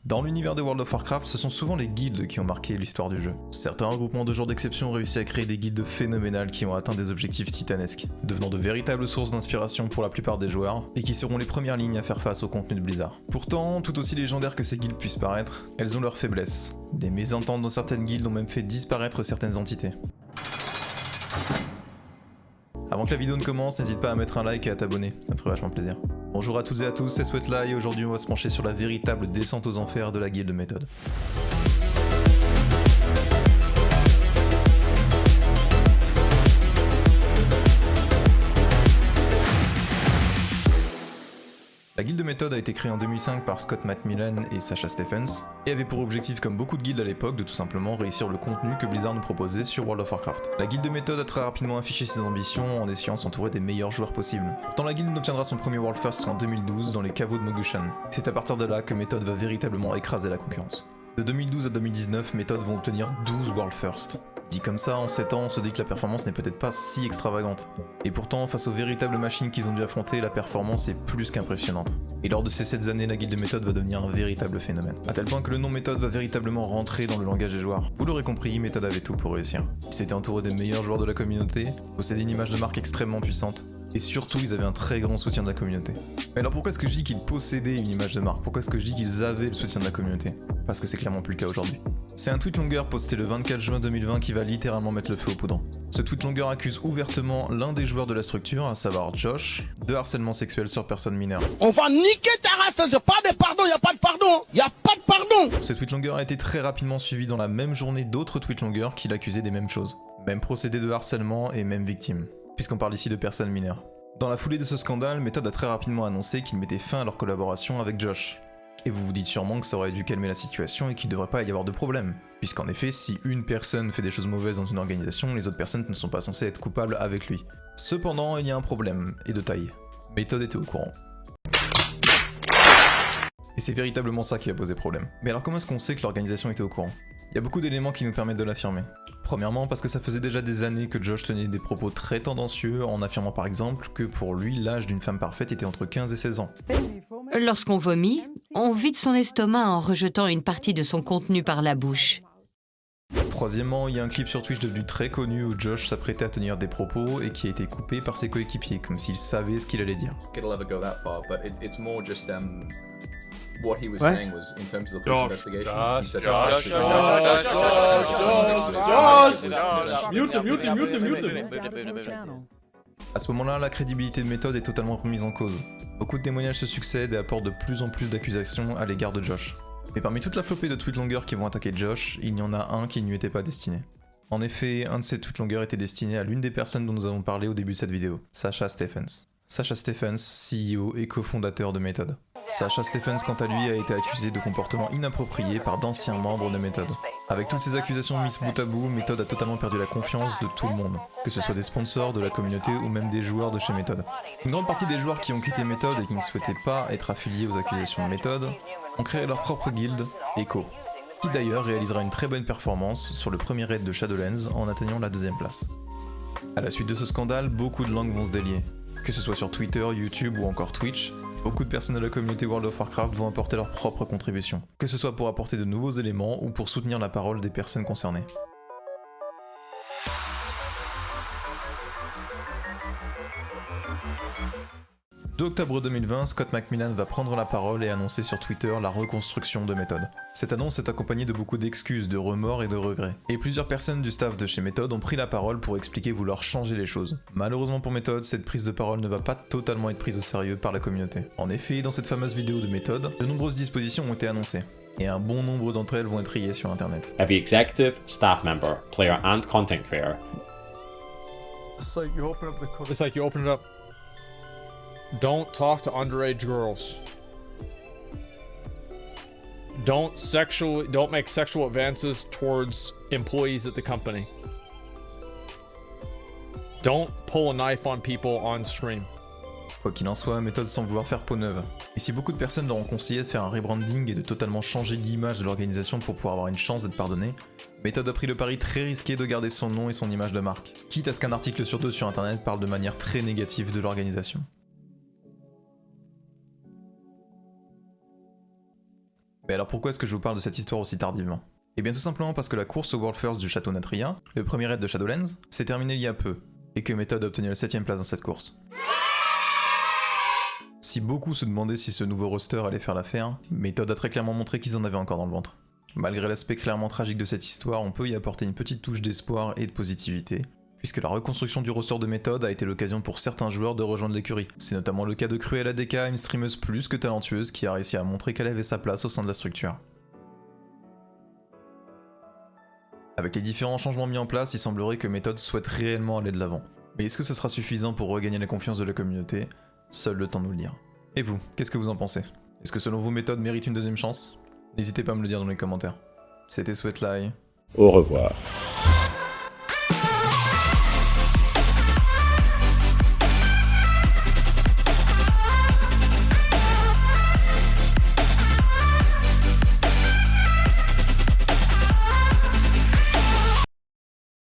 Dans l'univers de World of Warcraft, ce sont souvent les guildes qui ont marqué l'histoire du jeu. Certains regroupements de joueurs d'exception ont réussi à créer des guildes phénoménales qui ont atteint des objectifs titanesques, devenant de véritables sources d'inspiration pour la plupart des joueurs, et qui seront les premières lignes à faire face au contenu de Blizzard. Pourtant, tout aussi légendaires que ces guildes puissent paraître, elles ont leurs faiblesses. Des mésententes dans certaines guildes ont même fait disparaître certaines entités. Avant que la vidéo ne commence, n'hésite pas à mettre un like et à t'abonner, ça me ferait vachement plaisir. Bonjour à toutes et à tous, c'est Sweatla et aujourd'hui on va se pencher sur la véritable descente aux enfers de la guilde Method. La guilde Method a été créée en 2005 par Scott McMillan et Sasha Stephens, et avait pour objectif, comme beaucoup de guildes à l'époque, de tout simplement réussir le contenu que Blizzard nous proposait sur World of Warcraft. La guilde Method a très rapidement affiché ses ambitions en essayant de s'entourer des meilleurs joueurs possibles. Pourtant la guilde n'obtiendra son premier World First en 2012 dans les caveaux de Mogushan. C'est à partir de là que Method va véritablement écraser la concurrence. De 2012 à 2019, Method vont obtenir 12 World First. Dit comme ça, en 7 ans, on se dit que la performance n'est peut-être pas si extravagante. Et pourtant, face aux véritables machines qu'ils ont dû affronter, la performance est plus qu'impressionnante. Et lors de ces 7 années, la guilde Method va devenir un véritable phénomène. À tel point que le nom Method va véritablement rentrer dans le langage des joueurs. Vous l'aurez compris, Method avait tout pour réussir. Ils s'étaient entourés des meilleurs joueurs de la communauté, possédaient une image de marque extrêmement puissante, et surtout ils avaient un très grand soutien de la communauté. Mais alors pourquoi est-ce que je dis qu'ils possédaient une image de marque? Pourquoi est-ce que je dis qu'ils avaient le soutien de la communauté? Parce que c'est clairement plus le cas aujourd'hui. C'est un tweet longer posté le 24 juin 2020 qui va littéralement mettre le feu aux poudres. Ce tweet longer accuse ouvertement l'un des joueurs de la structure, à savoir Josh, de harcèlement sexuel sur personne mineure. On va niquer ta race, y'a pas de pardon, y'a pas de pardon, y'a pas de pardon. Ce tweet longer a été très rapidement suivi dans la même journée d'autres tweet longers qui l'accusaient des mêmes choses. Même procédé de harcèlement et même victime, puisqu'on parle ici de personnes mineures. Dans la foulée de ce scandale, Method a très rapidement annoncé qu'il mettait fin à leur collaboration avec Josh. Et vous vous dites sûrement que ça aurait dû calmer la situation et qu'il ne devrait pas y avoir de problème. Puisqu'en effet, si une personne fait des choses mauvaises dans une organisation, les autres personnes ne sont pas censées être coupables avec lui. Cependant, il y a un problème, et de taille. Method était au courant. Et c'est véritablement ça qui a posé problème. Mais alors comment est-ce qu'on sait que l'organisation était au courant? Il y a beaucoup d'éléments qui nous permettent de l'affirmer. Premièrement, parce que ça faisait déjà des années que Josh tenait des propos très tendancieux en affirmant par exemple que pour lui, l'âge d'une femme parfaite était entre 15 et 16 ans. Lorsqu'on vomit, on vide son estomac en rejetant une partie de son contenu par la bouche. Troisièmement, il y a un clip sur Twitch devenu très connu où Josh s'apprêtait à tenir des propos et qui a été coupé par ses coéquipiers, comme s'il savait ce qu'il allait dire. What he was saying was, in terms of the police investigation, he said, Mute him. À ce moment-là, la crédibilité de Method est totalement remise en cause. Beaucoup de témoignages se succèdent et apportent de plus en plus d'accusations à l'égard de Josh. Mais parmi toute la flopée de tweet longers qui vont attaquer Josh, il y en a un qui ne lui était pas destiné. En effet, un de ces tweet longers était destiné à l'une des personnes dont nous avons parlé au début de cette vidéo, Sasha Stephens. Sasha Stephens, CEO et cofondateur de Method. Sasha Stephens, quant à lui, a été accusé de comportements inappropriés par d'anciens membres de Method. Avec toutes ces accusations mises bout à bout, Method a totalement perdu la confiance de tout le monde, que ce soit des sponsors, de la communauté ou même des joueurs de chez Method. Une grande partie des joueurs qui ont quitté Method et qui ne souhaitaient pas être affiliés aux accusations de Method ont créé leur propre guilde, Echo, qui d'ailleurs réalisera une très bonne performance sur le premier raid de Shadowlands en atteignant la 2ème place. À la suite de ce scandale, beaucoup de langues vont se délier, que ce soit sur Twitter, YouTube ou encore Twitch. Beaucoup de personnes de la communauté World of Warcraft vont apporter leur propre contribution, que ce soit pour apporter de nouveaux éléments ou pour soutenir la parole des personnes concernées. De octobre 2020, Scott McMillan va prendre la parole et annoncer sur Twitter la reconstruction de Method. Cette annonce est accompagnée de beaucoup d'excuses, de remords et de regrets. Et plusieurs personnes du staff de chez Method ont pris la parole pour expliquer vouloir changer les choses. Malheureusement pour Method, cette prise de parole ne va pas totalement être prise au sérieux par la communauté. En effet, dans cette fameuse vidéo de Method, de nombreuses dispositions ont été annoncées. Et un bon nombre d'entre elles vont être rayées sur internet. Every executive, staff member, player and content creator. It's like you open it up. Don't talk to underage girls. Don't make sexual advances towards employees at the company. Don't pull a knife on people on stream. Quoi qu'il en soit, Method semble vouloir faire peau neuve. Et si beaucoup de personnes leur ont conseillé de faire un rebranding et de totalement changer l'image de l'organisation pour pouvoir avoir une chance d'être pardonné, Method a pris le pari très risqué de garder son nom et son image de marque, quitte à ce qu'un article sur 2 sur internet parle de manière très négative de l'organisation. Mais alors pourquoi est-ce que je vous parle de cette histoire aussi tardivement? Eh bien tout simplement parce que la course au World First du château Natria, le premier raid de Shadowlands, s'est terminée il y a peu, et que Method a obtenu la 7ème place dans cette course. Si beaucoup se demandaient si ce nouveau roster allait faire l'affaire, Method a très clairement montré qu'ils en avaient encore dans le ventre. Malgré l'aspect clairement tragique de cette histoire, on peut y apporter une petite touche d'espoir et de positivité, puisque la reconstruction du roster de Method a été l'occasion pour certains joueurs de rejoindre l'écurie. C'est notamment le cas de Cruel ADK, une streameuse plus que talentueuse qui a réussi à montrer qu'elle avait sa place au sein de la structure. Avec les différents changements mis en place, il semblerait que Method souhaite réellement aller de l'avant. Mais est-ce que ce sera suffisant pour regagner la confiance de la communauté? Seul le temps nous le dira. Et vous, qu'est-ce que vous en pensez? Est-ce que selon vous Method mérite une deuxième chance? N'hésitez pas à me le dire dans les commentaires. C'était Sweatly. Au revoir.